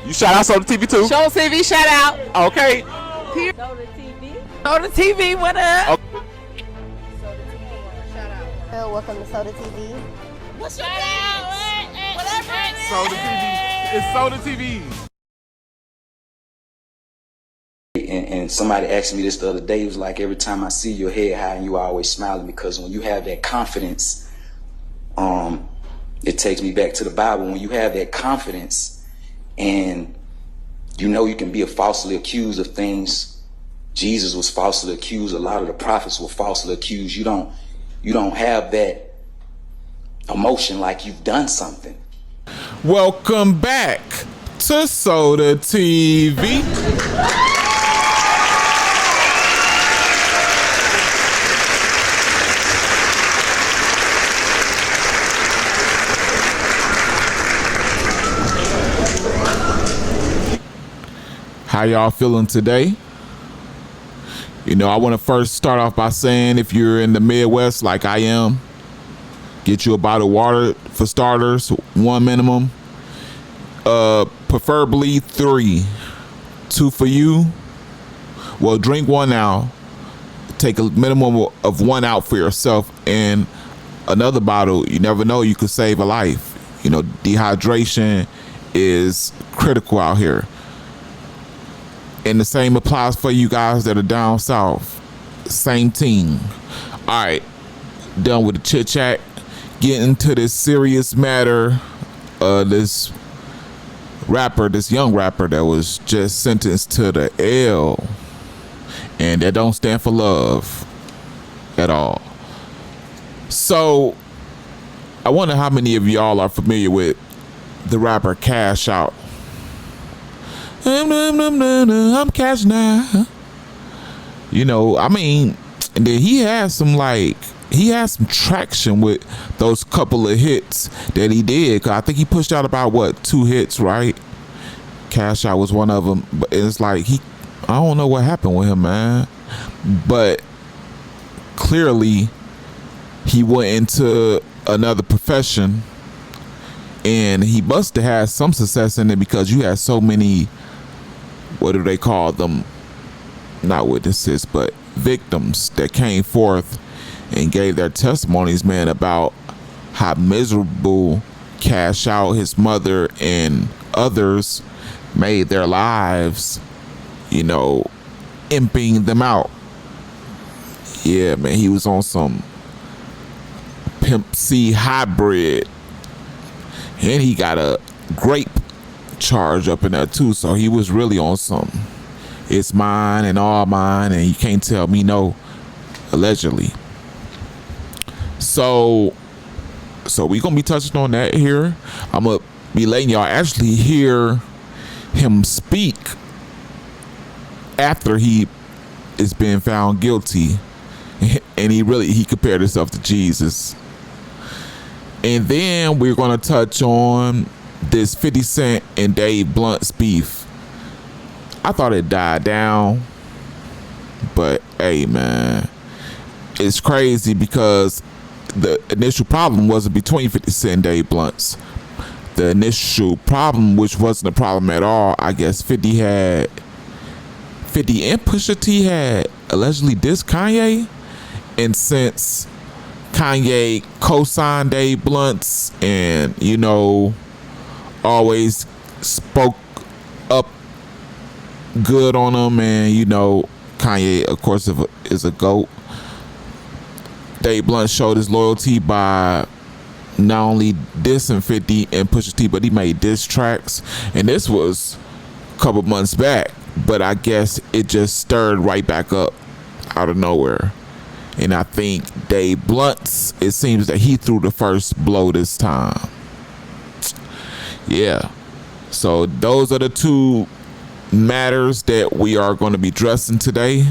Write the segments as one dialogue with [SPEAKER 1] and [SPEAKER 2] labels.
[SPEAKER 1] You shout out Soda TV too?
[SPEAKER 2] Show TV shout out.
[SPEAKER 1] Okay.
[SPEAKER 2] Soda TV. Soda TV, what up?
[SPEAKER 1] Okay.
[SPEAKER 2] Soda TV, shout out.
[SPEAKER 3] Hello, welcome to Soda TV.
[SPEAKER 2] What's your name? Whatever it is.
[SPEAKER 1] Soda TV. It's Soda TV.
[SPEAKER 4] And somebody asked me this the other day. It was like, every time I see your head high and you are always smiling, because when you have that confidence, it takes me back to the Bible. When you have that confidence and you know you can be falsely accused of things, Jesus was falsely accused. A lot of the prophets were falsely accused. You don't have that emotion like you've done something.
[SPEAKER 1] Welcome back to Soda TV. How y'all feeling today? You know, I want to first start off by saying, if you're in the Midwest like I am, get you a bottle of water for starters, one minimum, preferably 3, 2 for you. Well, drink 1 now, take a minimum of 1 out for yourself, and another bottle. You never know, you could save a life. You know, dehydration is critical out here. And the same applies for you guys that are down south. Same team. All right, done with the chit chat. Getting to this serious matter. This young rapper that was just sentenced to the L, and that don't stand for love at all. So I wonder how many of y'all are familiar with the rapper Cash Out. I'm cash now. You know, I mean, and then he has some traction with those couple of hits that he did. 'Cause I think he pushed out about 2 hits, right? Cash Out was one of them. But it's like I don't know what happened with him, man. But clearly he went into another profession, and he must have had some success in it, because you had so many, what do they call them? Not witnesses, but victims that came forth and gave their testimonies, man, about how miserable Cash Out, his mother, and others made their lives, you know, imping them out. Yeah, man, he was on some Pimp C hybrid, and he got a grape charge up in there too, so he was really on some it's mine and all mine, and you can't tell me no, allegedly. So we gonna be touching on that here. I'm gonna be letting y'all actually hear him speak after he is being found guilty, and he compared himself to Jesus. And then we're gonna touch on this 50 Cent and Dave Blunt's beef. I thought it died down, but hey, man, it's crazy, because the initial problem wasn't between 50 Cent and Dave Blunt's. The initial problem, which wasn't a problem at all, I guess 50 and Pusha T had allegedly dissed Kanye, and since Kanye co-signed Dave Blunt's and, you know, always spoke up good on him, and, you know, Kanye, of course, is a GOAT. Dave Blunt showed his loyalty by not only dissing 50 and Pusha T, but he made diss tracks, and this was a couple months back, but I guess it just stirred right back up out of nowhere. And I think Dave Blunt's, it seems that he threw the first blow this time. Yeah. So those are the 2 matters that we are going to be addressing today.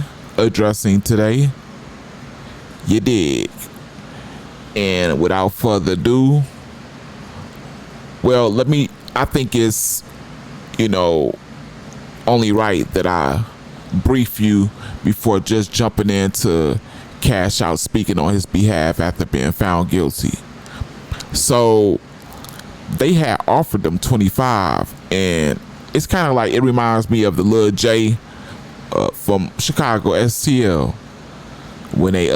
[SPEAKER 1] You dig? And without further ado, well, I think it's, you know, only right that I brief you before just jumping into Cash Out speaking on his behalf after being found guilty. So they had offered them 25, and it's kind of like, it reminds me of the Lil J from Chicago STL, when they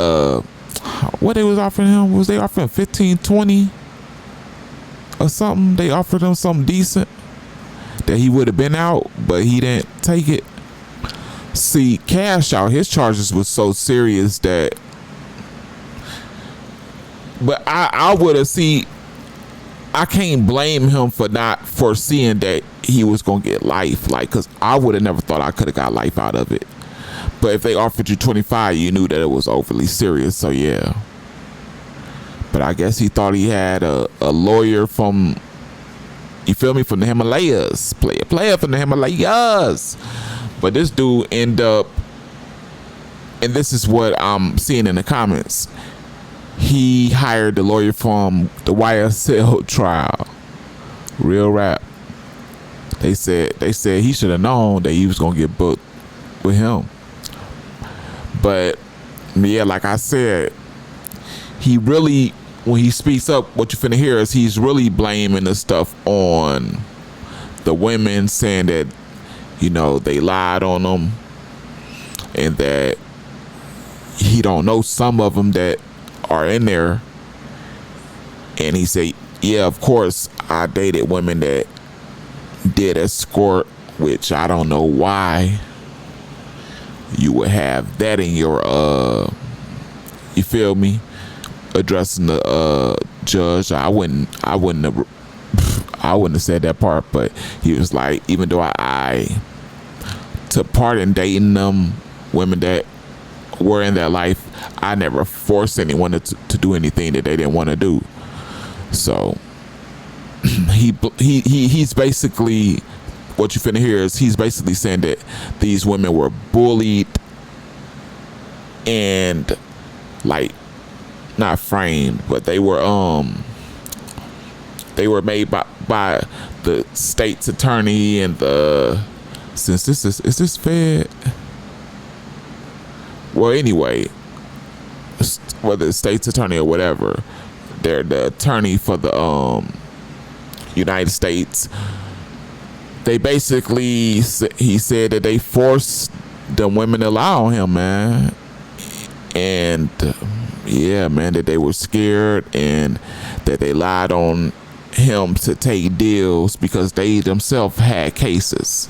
[SPEAKER 1] what they was offering him, was they offering 15, 20 or something? They offered him something decent that he would have been out, but he didn't take it. See, Cash Out, his charges was so serious that, but I would have, see, I can't blame him for not foreseeing that he was gonna get life, like, cause I would have never thought I could have got life out of it. But if they offered you 25, you knew that it was overly serious, so yeah. But I guess he thought he had a lawyer from, you feel me, from the Himalayas, player from the Himalayas. But this dude end up, and this is what I'm seeing in the comments, he hired the lawyer from the YSL trial. Real rap. They said he should have known that he was gonna get booked with him. But yeah, like I said, he really, when he speaks up, what you finna hear is he's really blaming the stuff on the women, saying that, you know, they lied on him, and that he don't know some of them that are in there. And he said, yeah, of course I dated women that did escort, which I don't know why you would have that in your you feel me, addressing the judge. I wouldn't have said that part. But he was like, even though I took part in dating them women that were in their life, I never forced anyone to do anything that they didn't want to do. So he's basically, what you finna hear is he's basically saying that these women were bullied and, like, not framed, but they were made by the state's attorney and the, since this is this Fed? Well, anyway, whether it's state's attorney or whatever, they're the attorney for the United States. They basically, he said that they forced the women to lie on him, man. And yeah, man, that they were scared and that they lied on him to take deals because they themselves had cases.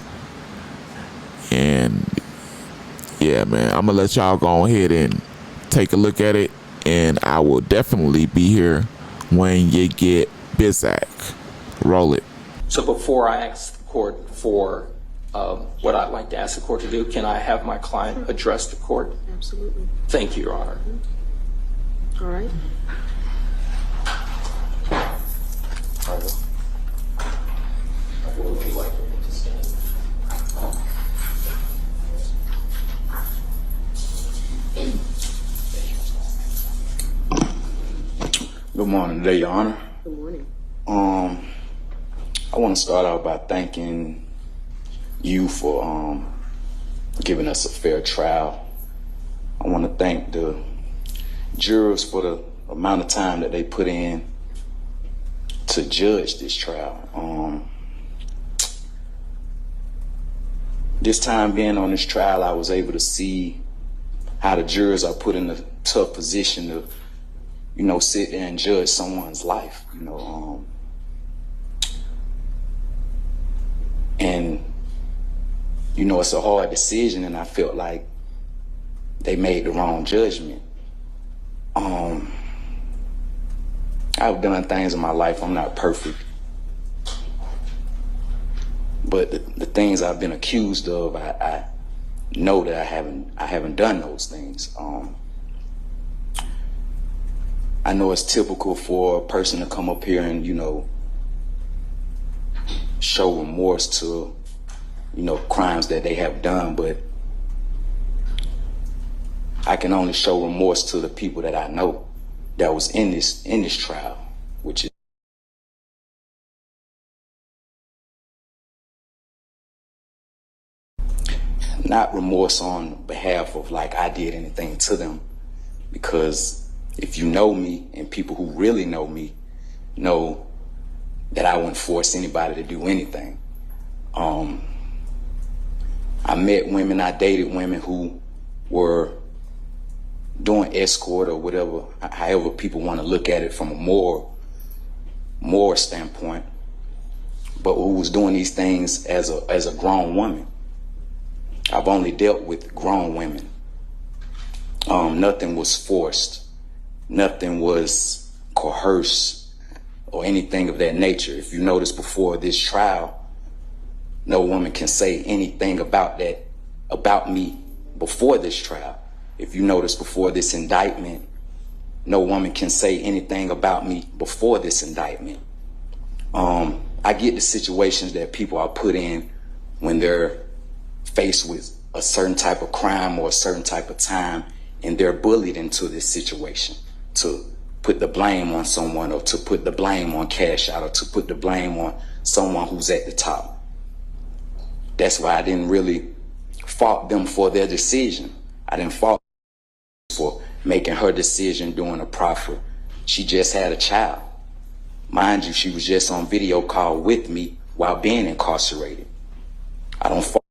[SPEAKER 1] And yeah, man, I'm gonna let y'all go ahead and take a look at it, and I will definitely be here when you get Bizak. Roll it.
[SPEAKER 3] So before I ask the court for what I'd like to ask the court to do, can I have my client address the court?
[SPEAKER 5] Absolutely.
[SPEAKER 3] Thank you, Your Honor.
[SPEAKER 5] All right.
[SPEAKER 3] What would you like to stand?
[SPEAKER 4] Good morning today, Your Honor.
[SPEAKER 5] Good morning.
[SPEAKER 4] I want to start out by thanking you for giving us a fair trial. I want to thank the jurors for the amount of time that they put in to judge this trial. This time being on this trial, I was able to see how the jurors are put in a tough position to, you know, sit there and judge someone's life, you know. And, you know, it's a hard decision, and I felt like they made the wrong judgment. I've done things in my life, I'm not perfect. But the things I've been accused of, I know that I haven't done those things. I know it's typical for a person to come up here and, you know, show remorse to, you know, crimes that they have done, but I can only show remorse to the people that I know that was in this trial, which is not remorse on behalf of like I did anything to them, because if you know me, and people who really know me know that I wouldn't force anybody to do anything. I met women, I dated women who were doing escort or whatever, however people want to look at it from a moral standpoint, but who was doing these things as a grown woman. I've only dealt with grown women. Nothing was forced. Nothing was coerced or anything of that nature. If you notice, before this trial, no woman can say anything about me before this trial. If you notice, before this indictment, no woman can say anything about me before this indictment. I get the situations that people are put in when they're faced with a certain type of crime or a certain type of time, and they're bullied into this situation to put the blame on someone, or to put the blame on Cash Out, or to put the blame on someone who's at the top. That's why I didn't really fault them for their decision. I didn't fault them for making her decision during a proffer. She just had a child. Mind you, she was just on video call with me while being incarcerated. I don't fault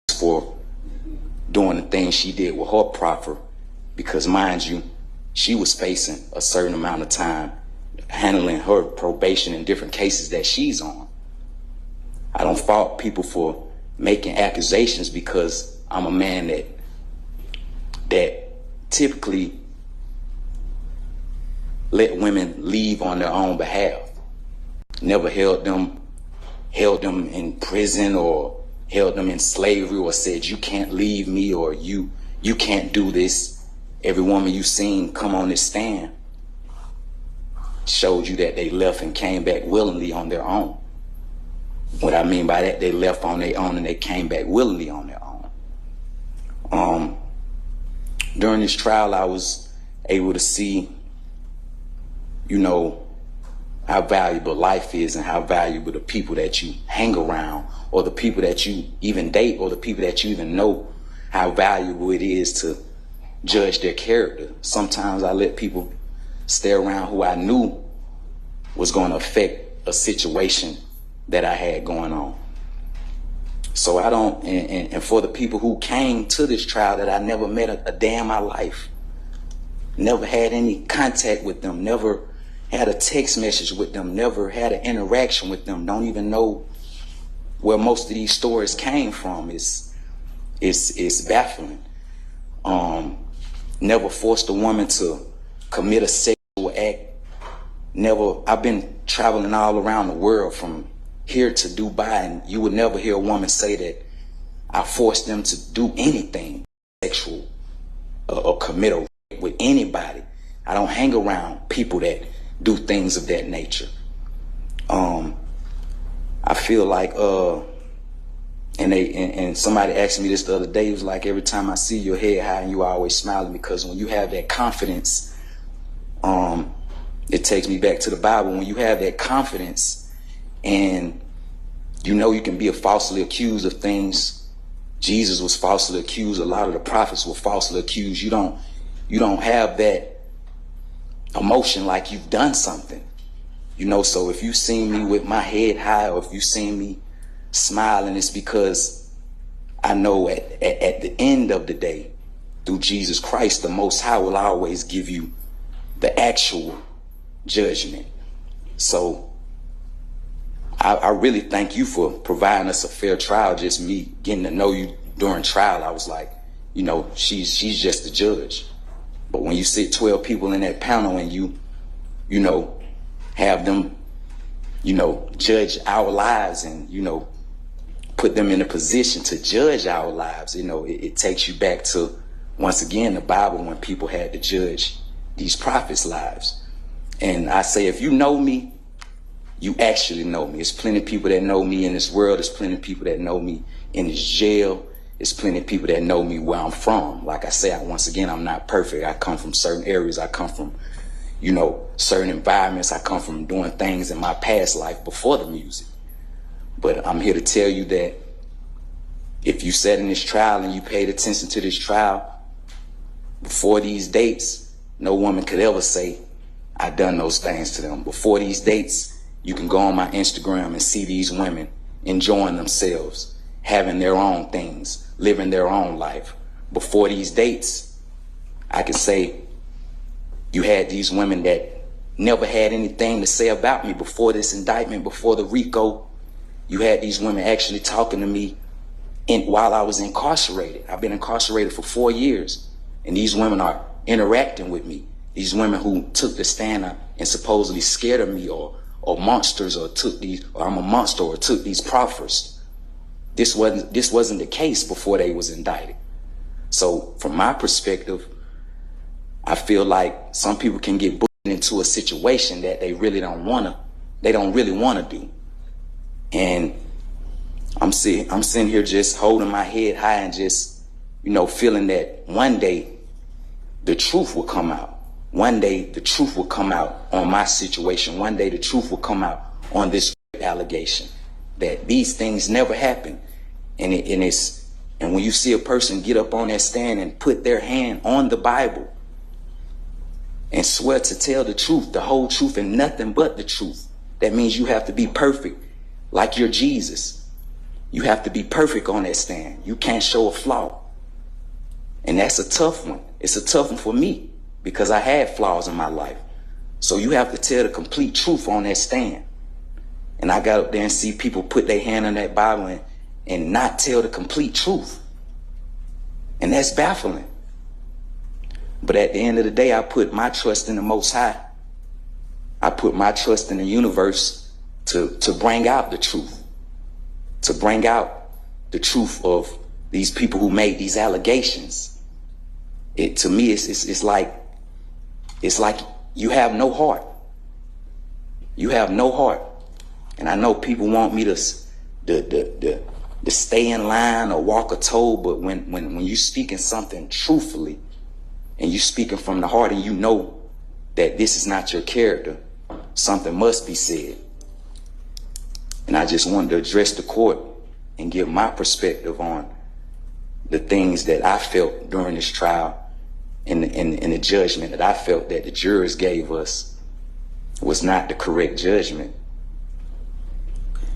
[SPEAKER 4] her for doing the things she did with her proffer, because mind you, she was facing a certain amount of time handling her probation in different cases that she's on. I don't fault people for making accusations, because I'm a man that typically let women leave on their own behalf. Never held them in prison or held them in slavery or said, you can't leave me, or you can't do this. Every woman you seen come on this stand showed you that they left and came back willingly on their own. What I mean by that, they left on their own and they came back willingly on their own. During this trial, I was able to see, how valuable life is, and how valuable the people that you hang around, or the people that you even date, or the people that you even know, how valuable it is to judge their character. Sometimes I let people stay around who I knew was going to affect a situation that I had going on. So I don't, and for the people who came to this trial that I never met a day in my life, never had any contact with them, never had a text message with them, never had an interaction with them, don't even know where most of these stories came from, it's baffling. Never forced a woman to commit a sexual act. I've been traveling all around the world from here to Dubai, and you would never hear a woman say that I forced them to do anything sexual or commit a rape with anybody. I don't hang around people that do things of that nature. I feel like, and somebody asked me this the other day, it was like, every time I see your head high and you are always smiling, because when you have that confidence, it takes me back to the Bible. When you have that confidence and you can be falsely accused of things, Jesus was falsely accused, a lot of the prophets were falsely accused. You don't have that emotion like you've done something, so if you see me with my head high, or if you see me smiling, it's because I know at the end of the day, through Jesus Christ, the Most High will always give you the actual judgment. So I really thank you for providing us a fair trial. Just me getting to know you during trial, I was like, she's just the judge. But when you sit 12 people in that panel and you have them, judge our lives and, put them in a position to judge our lives, it takes you back to, once again, the Bible, when people had to judge these prophets' lives. And I say, if you know me, you actually know me. There's plenty of people that know me in this world. There's plenty of people that know me in this jail. There's plenty of people that know me where I'm from. Like I say, once again, I'm not perfect. I come from certain areas. I come from, certain environments. I come from doing things in my past life before the music. But I'm here to tell you that if you sat in this trial and you paid attention to this trial, before these dates, no woman could ever say, I done those things to them. Before these dates, you can go on my Instagram and see these women enjoying themselves, having their own things, living their own life. Before these dates, I can say you had these women that never had anything to say about me before this indictment, before the RICO. You had these women actually talking to me while I was incarcerated. I've been incarcerated for 4 years, and these women are interacting with me. These women who took the stand and supposedly scared of me, or monsters, or I'm a monster, or took these proffers. This wasn't the case before they was indicted. So from my perspective, I feel like some people can get put into a situation that they really don't really want to do. And I'm sitting here just holding my head high and just, feeling that one day the truth will come out. One day the truth will come out on my situation. One day the truth will come out on this allegation that these things never happened. And when you see a person get up on that stand and put their hand on the Bible and swear to tell the truth, the whole truth, and nothing but the truth, that means you have to be perfect, like you're Jesus. You have to be perfect on that stand. You can't show a flaw. And that's a tough one. It's a tough one for me because I had flaws in my life. So you have to tell the complete truth on that stand. And I got up there and see people put their hand on that Bible and not tell the complete truth. And that's baffling. But at the end of the day, I put my trust in the Most High. I put my trust in the universe to bring out the truth. To bring out the truth of these people who made these allegations. To me, it's like you have no heart. You have no heart. And I know people want me to stay in line or walk a toe, but when you speaking something truthfully and you speaking from the heart and you know that this is not your character, something must be said. And I just wanted to address the court and give my perspective on the things that I felt during this trial and the judgment that I felt that the jurors gave us was not the correct judgment.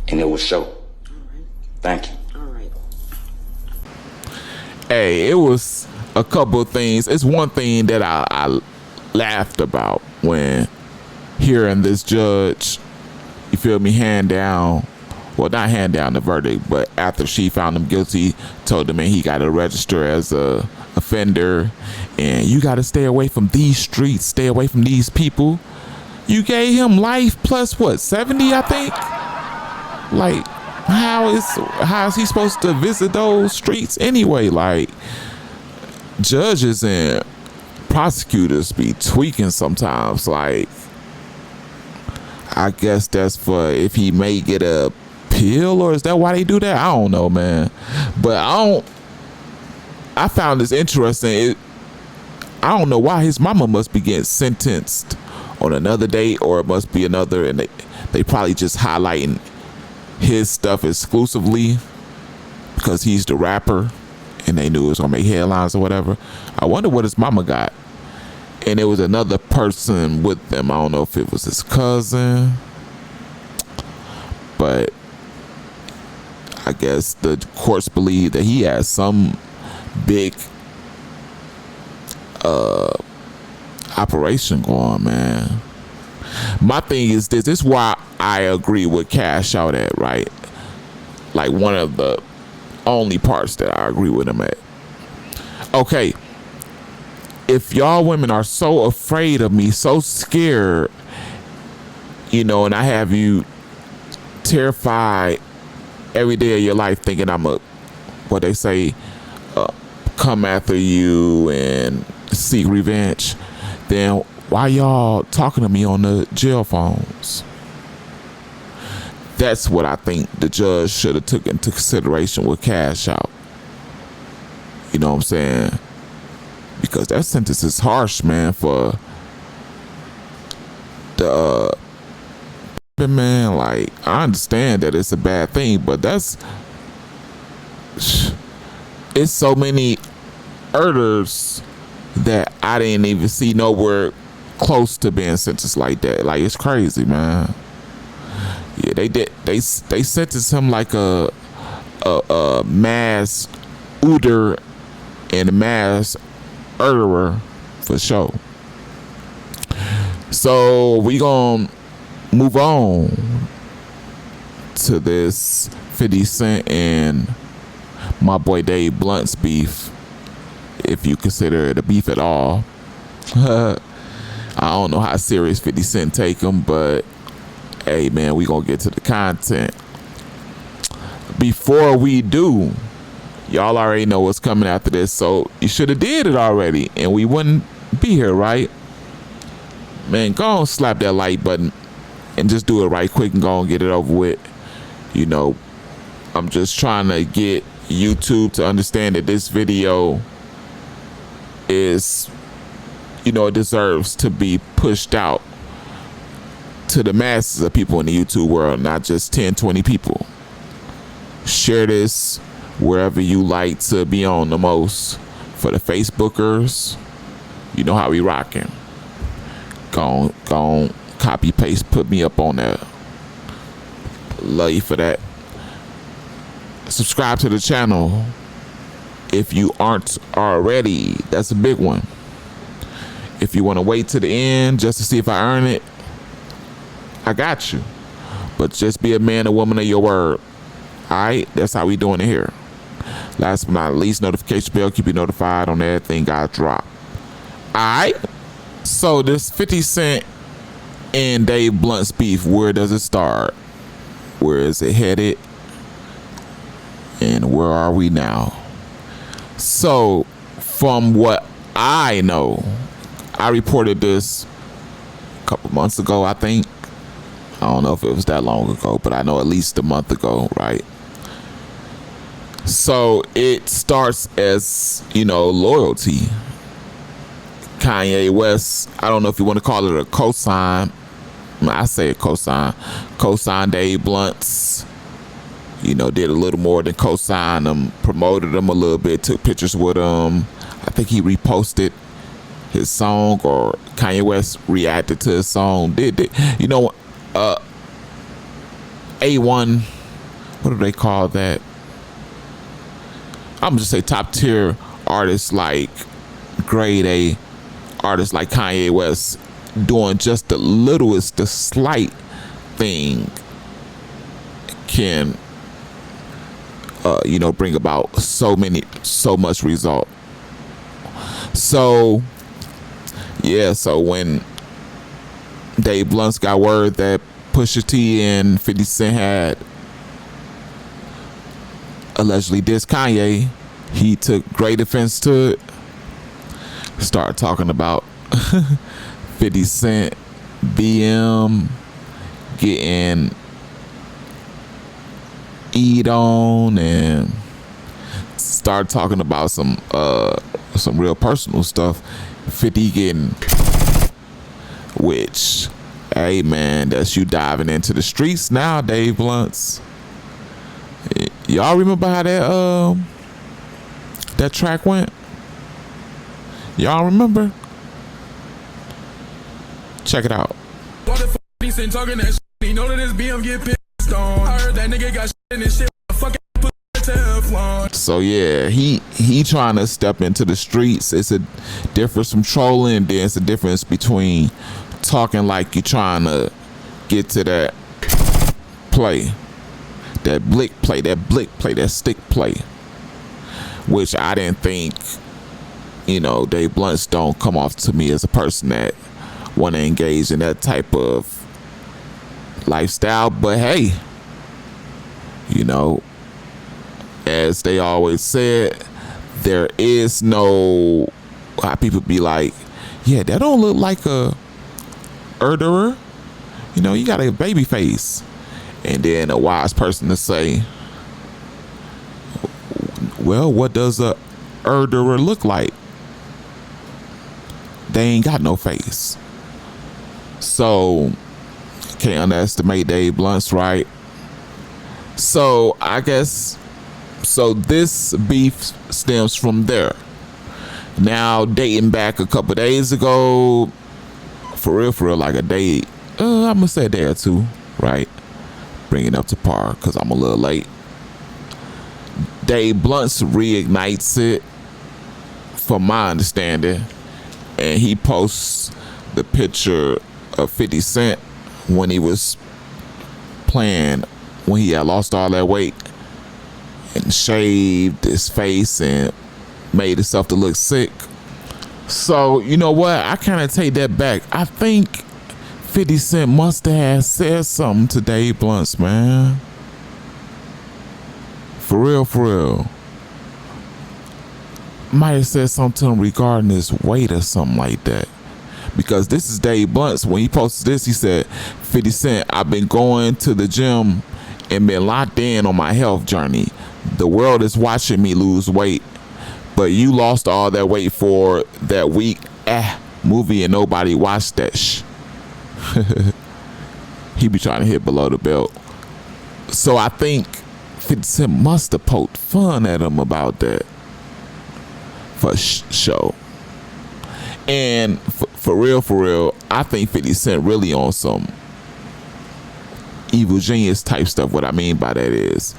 [SPEAKER 4] And it will show.
[SPEAKER 5] All right.
[SPEAKER 4] Thank you.
[SPEAKER 5] All right.
[SPEAKER 1] Hey, it was a couple of things. It's one thing that I laughed about when hearing this judge, you feel me, hand down the verdict, but after she found him guilty, told him, man, he got to register as a offender and you got to stay away from these streets, stay away from these people. You gave him life plus what, 70, I think? Like, how is he supposed to visit those streets anyway? Like, judges and prosecutors be tweaking sometimes. Like, I guess that's for if he may get a appeal, or is that why they do that? I don't know, man. But I found this interesting. I don't know why his mama must be getting sentenced on another date, or it must be another, and they probably just highlighting his stuff exclusively because he's the rapper and they knew it was gonna make headlines or whatever. I wonder what his mama got. And it was another person with them. I don't know if it was his cousin, but I guess the courts believe that he has some big operation going, man. My thing is this is why I agree with Cash Out at, right? Like, one of the only parts that I agree with him at. Okay, if y'all women are so afraid of me, so scared, and I have you terrified every day of your life thinking I'm what they say, come after you and seek revenge, then why y'all talking to me on the jail phones? That's what I think the judge should have took into consideration with Cash Out. You know what I'm saying? Because that sentence is harsh, man, for the man. Like, I understand that it's a bad thing, but it's so many murders that I didn't even see nowhere close to being sentenced like that. Like, it's crazy, man. Yeah, they did. They sentenced him like a mass ooter and a mass murderer for sure. So we gonna move on to this 50 Cent and my boy Dave Blunt's beef, if you consider it a beef at all. I don't know how serious 50 Cent take him, but hey man, we gonna get to the content. Before we do, y'all already know what's coming after this, so you should have did it already and we wouldn't be here, right? Man, go on, slap that like button and just do it right quick and go and get it over with. You know, I'm just trying to get YouTube to understand that this video is, you know, it deserves to be pushed out to the masses of people in the YouTube world, not just 10, 20 people. Share this wherever you like to be on the most. For the Facebookers, you know how we rocking. Go on, copy paste, put me up on there. Love you for that. Subscribe to the channel if you aren't already. That's a big one. If you want to wait to the end just to see if I earn it, I got you. But just be a man or woman of your word. Alright, that's how we doing it here. Last but not least, notification bell, keep you notified on everything I drop. Alright, so this 50 Cent and Dave Blunt's beef, where does it start? Where is it headed? And where are we now? So, from what I know, I reported this a couple months ago, I think. I don't know if it was that long ago, but I know at least a month ago, right? So it starts as, you know, loyalty. Kanye West, I don't know if you want to call it a cosign. I say a cosign. Cosign Dave Blunt's, you know, did a little more than cosign him, promoted him a little bit, took pictures with him. I think he reposted his song, or Kanye West reacted to his song. Did it? You know, A1, what do they call that? I'm just say top tier artists, like grade A artists like Kanye West, doing just the littlest, the slight thing can, you know, bring about so much result. So yeah, so when Dave Blunt's got word that Pusha T and 50 Cent had allegedly dissed Kanye, he took great offense to it. Started talking about 50 Cent BM getting eat on, and started talking about some real personal stuff. 50 getting, which, hey man, that's you diving into the streets now, Dave Blunt's. Y'all remember how that track went? Y'all remember? Check it out.
[SPEAKER 6] What the fuck he sent talking that shit? He know that his BM get pissed on. I heard that nigga got shit in his shit. Fucking put Teflon.
[SPEAKER 1] So yeah, he trying to step into the streets. It's a difference from trolling, and then it's a difference between talking like you trying to get to that play. That blick play, that stick play. Which I didn't think, you know, Dave Blunt's don't come off to me as a person that want to engage in that type of lifestyle. But hey, you know, as they always said, there is no, how people be like, yeah, that don't look like a murderer. You know, you got a baby face. And then a wise person to say, well, what does a murderer look like? They ain't got no face. So can't underestimate Dave Blunt's, right? So I guess, so this beef stems from there. Now dating back a couple days ago, for real, like a day, I'm gonna say a day or two, right? bring it up to par because I'm a little late. Dave Blunt's reignites it, from my understanding, and he posts the picture of 50 Cent when he was playing, when he had lost all that weight and shaved his face and made himself to look sick. So, you know what? I kind of take that back. I think 50 Cent must have said something to Dave Blunt, man. For real, for real. Might have said something to him regarding his weight or something like that. Because this is Dave Blunt's. When he posted this, he said, 50 Cent, I've been going to the gym and been locked in on my health journey. The world is watching me lose weight. But you lost all that weight for that week movie and nobody watched that He be trying to hit below the belt. So I think 50 Cent must have poked fun at him about that. For show. And for real, I think 50 Cent really on some evil genius type stuff. What I mean by that is,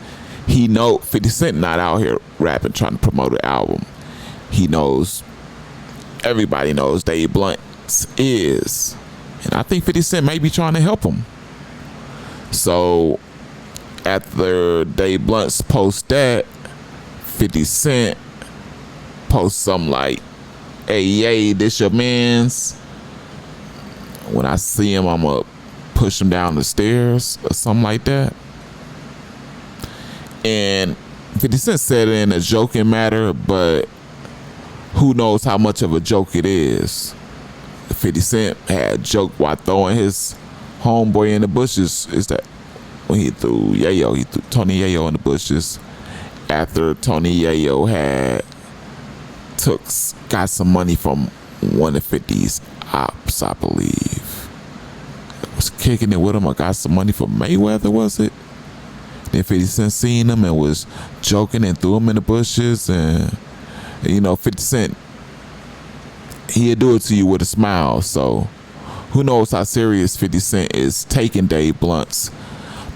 [SPEAKER 1] he know 50 Cent not out here rapping trying to promote an album. He knows, everybody knows Dave Blunt is. And I think 50 Cent may be trying to help him. So after Dave Blunt's post that, 50 Cent post something like, hey, yay, this your mans. When I see him, I'm gonna push him down the stairs or something like that. And 50 Cent said it in a joking matter, but who knows how much of a joke it is. 50 Cent had joked while throwing his homeboy in the bushes. Is that when he threw Tony Yayo in the bushes after Tony Yayo had got some money from one of 50's ops, I believe. Was kicking it with him. I got some money from Mayweather, was it? Then 50 Cent seen him and was joking and threw him in the bushes. And, 50 Cent, he'll do it to you with a smile. So who knows how serious 50 Cent is taking Dave Blunt's.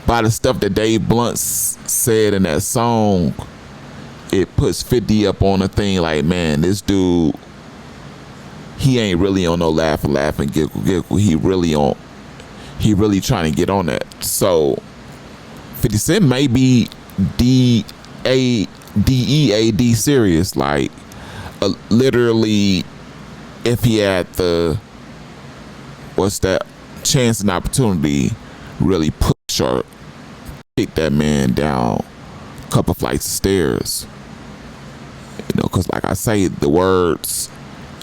[SPEAKER 1] By the stuff that Dave Blunt said in that song, it puts 50 up on a thing like, man, this dude, he ain't really on no laugh and giggle. He really trying to get on that. So 50 Cent may be DEAD serious. Like, literally, if he had the, chance and opportunity, really push or kick that man down a couple flights of stairs. Because like I say, the words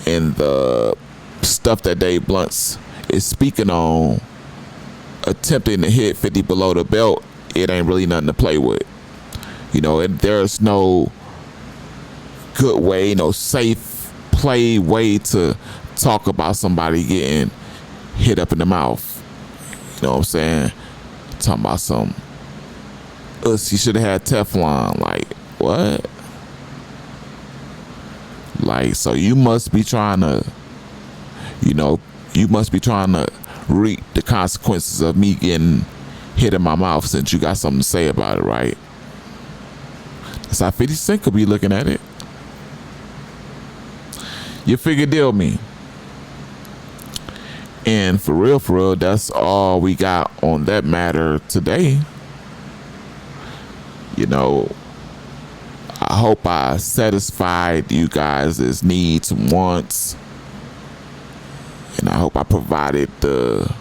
[SPEAKER 1] and the stuff that Dave Blunt is speaking on, attempting to hit 50 below the belt, it ain't really nothing to play with. And there's no good way, no safe play way to talk about somebody getting hit up in the mouth. You know what I'm saying? Talking about some, he should have had Teflon. Like, what? Like, so you must be trying to, reap the consequences of me getting hit in my mouth since you got something to say about it, right? That's how 50 Cent could be looking at it. You figure deal me. And for real, that's all we got on that matter today. I hope I satisfied you guys' needs and wants. And I hope I provided the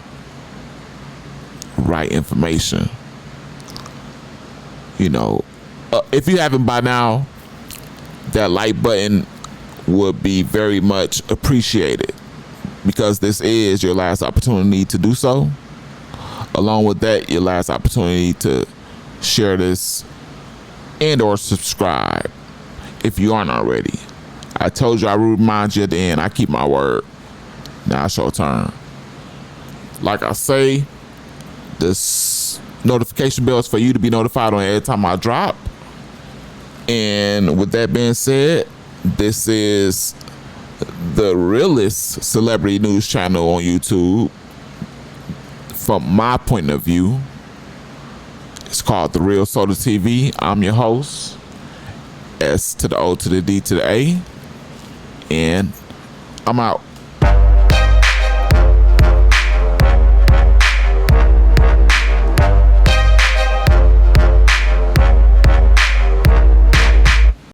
[SPEAKER 1] right information. If you haven't by now, that like button would be very much appreciated, because this is your last opportunity to do so. Along with that, your last opportunity to share this and or subscribe if you aren't already. I told you I would remind you at the end. I keep my word. Now it's your turn. Like I say, this notification bell is for you to be notified on every time I drop. And with that being said, this is the realest celebrity news channel on YouTube from my point of view. It's called The Real Soda TV. I'm your host, S to the O to the D to the A, and I'm out.